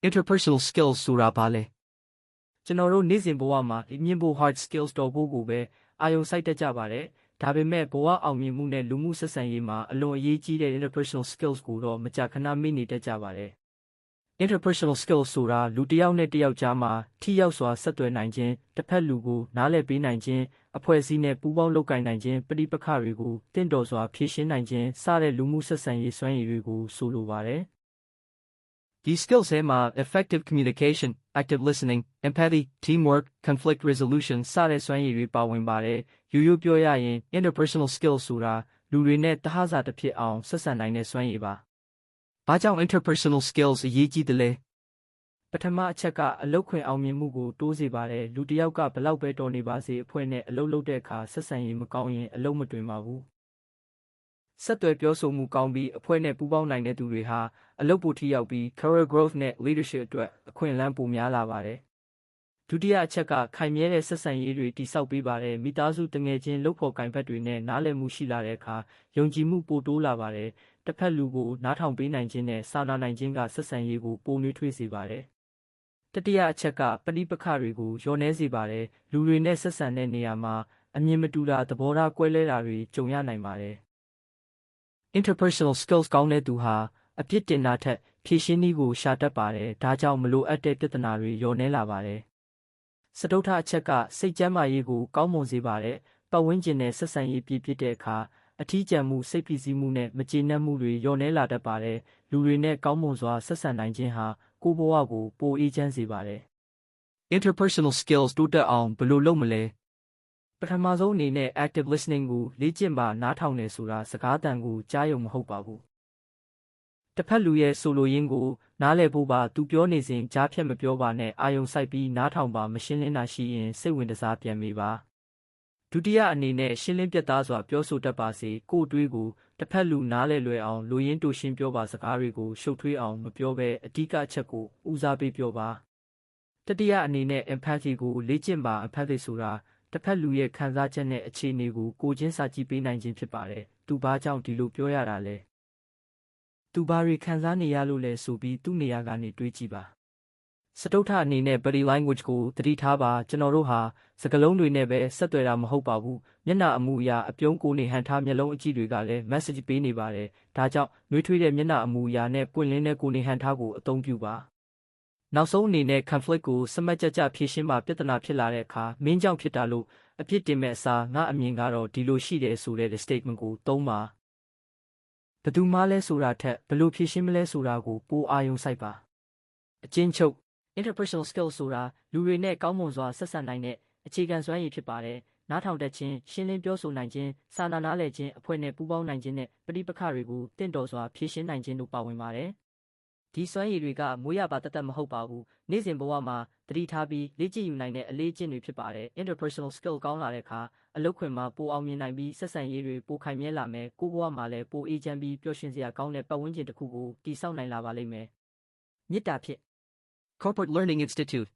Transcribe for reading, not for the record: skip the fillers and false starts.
Interpersonal skills ဆိုတာဘာလဲကျွန်တော်တို့နေ့စဉ်ဘဝမှာမြင့်ဖို့ hard skills တော်ဖို့ကိုပဲအာရုံစိုက်တတ်ကြပါတယ်။ဒါပေမဲ့ဘဝအောင်မြင်မှုနဲ့လူမှုဆက်ဆံရေးမှာအလွန်အရေးကြီးတဲ့ interpersonal skills ကိုတော့မကြာခဏမေ့နေတတ်ကြပါတယ်။ interpersonal skills ဆိုတာလူတစ်ယောက်နဲ့တစ်ယောက်ကြားမှာထိရောက်စွာဆက်သွယ်နိုင်ခြင်းတစ်ဖက်လူကိုနားလည်ပေးနိုင်ခြင်းအဖွဲ့အစည်းနဲ့ပူးပေါင်းလုပ်ကိုင်နိုင်ခြင်းပဋိပက္ခတွေကိုတင့်တော်စွာဖြေရှင်းနိုင်ခြင်းစတဲ့လူမှုဆက်ဆံရေးစွမ်းရည်တွေကိုဆိုလိုပါတယ်။ ဒီ skills ထဲမှာ effective communication, active listening, empathy, teamwork, conflict resolution စတဲ့စွမ်းရည်တွေပါဝင်ပါတယ်။ရိုးရိုးပြောရရင် interpersonal skills ဆိုတာလူတွေနဲ့တဟဇာတဖြစ်အောင်ဆက်ဆံနိုင်တဲ့စွမ်းရည်ပါ။ဘာကြောင့် interpersonal skills အရေးကြီးတယ်လဲပထမအချက်ကအလုပ်ခွင်အောင်မြင်မှုကိုတိုးစေပါတယ်လူတစ်ယောက်ကဘလောက်ပဲတော်နေပါစေအဖွဲ့နဲ့အလုပ်လုပ်တဲ့အခါဆက်ဆံရေးမကောင်းရင်အလုပ်မတွင်ပါဘူးဆက်သွယ်ပြောဆိုမှုကောင်းပြီးအဖွဲ့နဲ့ပူးပေါင်းနိုင်တဲ့သူတွေဟာအလုပ်ပိုထိရောက်ပြီး career growth နဲ့ leadership အတွက်အခွင့်အလမ်းပိုများလာပါတယ်ဒုတိယအချက်ကခိုင်မြဲတဲ့ဆက်ဆံရေးတွေတည်ဆောက်ပေးပါတယ်မိသားစုတငယ်ချင်းလုပ်ဖော်ကိုင်ဖက်တွေနဲ့နားလည်မှုရှိလာတဲ့အခါယုံကြည်မှုပိုတိုးလာပါတယ်တစ်ဖက်လူကိုနားထောင်ပေးနိုင်ခြင်းနဲ့စာနာနိုင်ခြင်းကဆက်ဆံရေးကိုပိုနှွေးထွေးစေပါတယ်တတိယအချက်ကပဋိပက္ခတွေကိုလျော့နည်းစေပါတယ်လူတွေနဲ့ဆက်ဆံတဲ့နေရာမှာအမြင်မတူတာသဘောထားကွဲလွဲတာတွေကြုံရနိုင်ပါတယ် interpersonal skills ကောင်းတဲ့သူဟာအပြစ်တင်တာထက်ဖြေရှင်းနည်းကိုရှာတတ်ပါတယ်ဒါကြောင့်မလိုအပ်တဲ့ပြဿနာတွေလျော့နည်းလာပါတယ်စတုထအချက်ကစိတ်ကျန်းမာရေးကိုကောင်းမွန်စေပါတယ်ပတ်ဝန်းကျင်နဲ့ဆက်ဆံရေးပြည့်ပြည့်တဲ့အခါအထီးကျန်မှုစိတ်ဖိစီးမှုနဲ့မကျေနပ်မှုတွေလျော့နည်းလာတတ်ပါတယ်လူတွေနဲ့ကောင်းမွန်စွာဆက်ဆံနိုင်ခြင်းဟာကိုယ့်ဘဝကိုပိုအေးချမ်းစေပါတယ် interpersonal skills တိုးတက်အောင်ဘယ်လိုလုပ်မလဲပထမဆုံးအနေနဲ့ active listening ကိုလေ့ကျင့်ပါနားထောင်နေဆိုတာစကားသံကိုကြားရုံမဟုတ်ပါဘူးတစ်ဖက်လူရဲ့ဆိုလိုရင်းကိုနားလည်ဖို့ပါသူပြောနေစဉ်ကြားဖြတ်မပြောပါနဲ့အာယုံစိုက်ပြီးနားထောင်ပါမရှင်းလင်းတာရှိရင်စိတ်ဝင်စားပြန်မိပါဒုတိယအနေနဲ့ရှင်းလင်းပြတ်သားစွာပြောဆိုတတ်ပါစေကိုယ်အတွေးကိုတစ်ဖက်လူနားလည်လွယ်အောင်လူရင်းတူရှင်းပြောပါစကားတွေကိုရှုပ်ထွေးအောင်မပြောဘဲအဓိကအချက်ကိုဦးစားပေးပြောပါတတိယအနေနဲ့ empathy ကိုလေ့ကျင့်ပါ empathy ဆိုတာတစ်ဖက်လူရဲ့ခံစားချက်နဲ့အခြေအနေကိုကိုချင်းစာကြည့်ပေးနိုင်ခြင်းဖြစ်ပါတယ်သူဘာကြောင့်ဒီလိုပြောရတာလဲသူဘာတွေခံစားနေရလို့လဲဆိုပြီးသူ့နေရာကနေတွေးကြည့်ပါစတုထအနေနဲ့ body language ကိုသတိထားပါကျွန်တော်တို့ဟာစကားလုံးတွေနဲ့ပဲဆက်သွယ်တာမဟုတ်ပါဘူးမျက်နှာအမူအရာအပြုံးကိုနေဟန်ထားမျက်လုံးအကြည့်တွေကလည်း message ပေးနေပါတယ်ဒါကြောင့်နှွေးထွေးတဲ့မျက်နှာအမူအရာနဲ့ပွင့်လင်းတဲ့ကိုနေဟန်ထားကိုအသုံးပြုပါနောက်ဆုံးအနေနဲ့ conflict ကိုစမတ်ကြကြဖြေရှင်းပါပြဿနာဖြစ်လာတဲ့အခါမင်းကြောင့်ဖြစ်တာလို့အပြစ်တင်မဲ့အစားငါအမြင်ကတော့ဒီလိုရှိတယ်ဆိုတဲ့ statement ကိုသုံးပါဘယ်သူမှလဲဆိုတာထက်ဘယ်လိုဖြေရှင်းမလဲဆိုတာကိုပိုအာရုံစိုက်ပါအကျဉ်းချုပ် interpersonal skills ဆိုတာလူတွေနဲ့ကောင်းမွန်စွာဆက်ဆံနိုင်တဲ့အခြေခံစွမ်းရည်ဖြစ်ပါတယ်နားထောင်တတ်ခြင်းရှင်းလင်းပြောဆိုနိုင်ခြင်းစာနာနားလည်ခြင်းအဖွဲ့နဲ့ပူးပေါင်းနိုင်ခြင်းနဲ့ပဋိပက္ခတွေကိုတင့်တော်စွာဖြေရှင်းနိုင်ခြင်းတို့ပါဝင်ပါတယ်ဒီစွမ်းရည်တွေကမွေးရပါတတ်မဟုတ်ပါဘူးနေ့စဉ်ဘဝမှာတတိထားပြီးလေ့ကျင့်ယူနိုင်တဲ့အလေးအကျင့်တွေဖြစ်ပါတယ် interpersonal skill ကောင်းလာတဲ့အခါအလုပ်ခွင်မှာပိုအောင်မြင်နိုင်ပြီးဆက်ဆံရေးတွေပိုခိုင်မြဲလာမယ်ကိုယ့်ဘဝမှာလည်းပိုအေးချမ်းပြီးပျော်ရွှင်စရာကောင်းတဲ့ပတ်ဝန်းကျင်တစ်ခုကိုတည်ဆောက်နိုင်လာပါလိမ့်မယ်မေတ္တာဖြင့် Corporate Learning Institute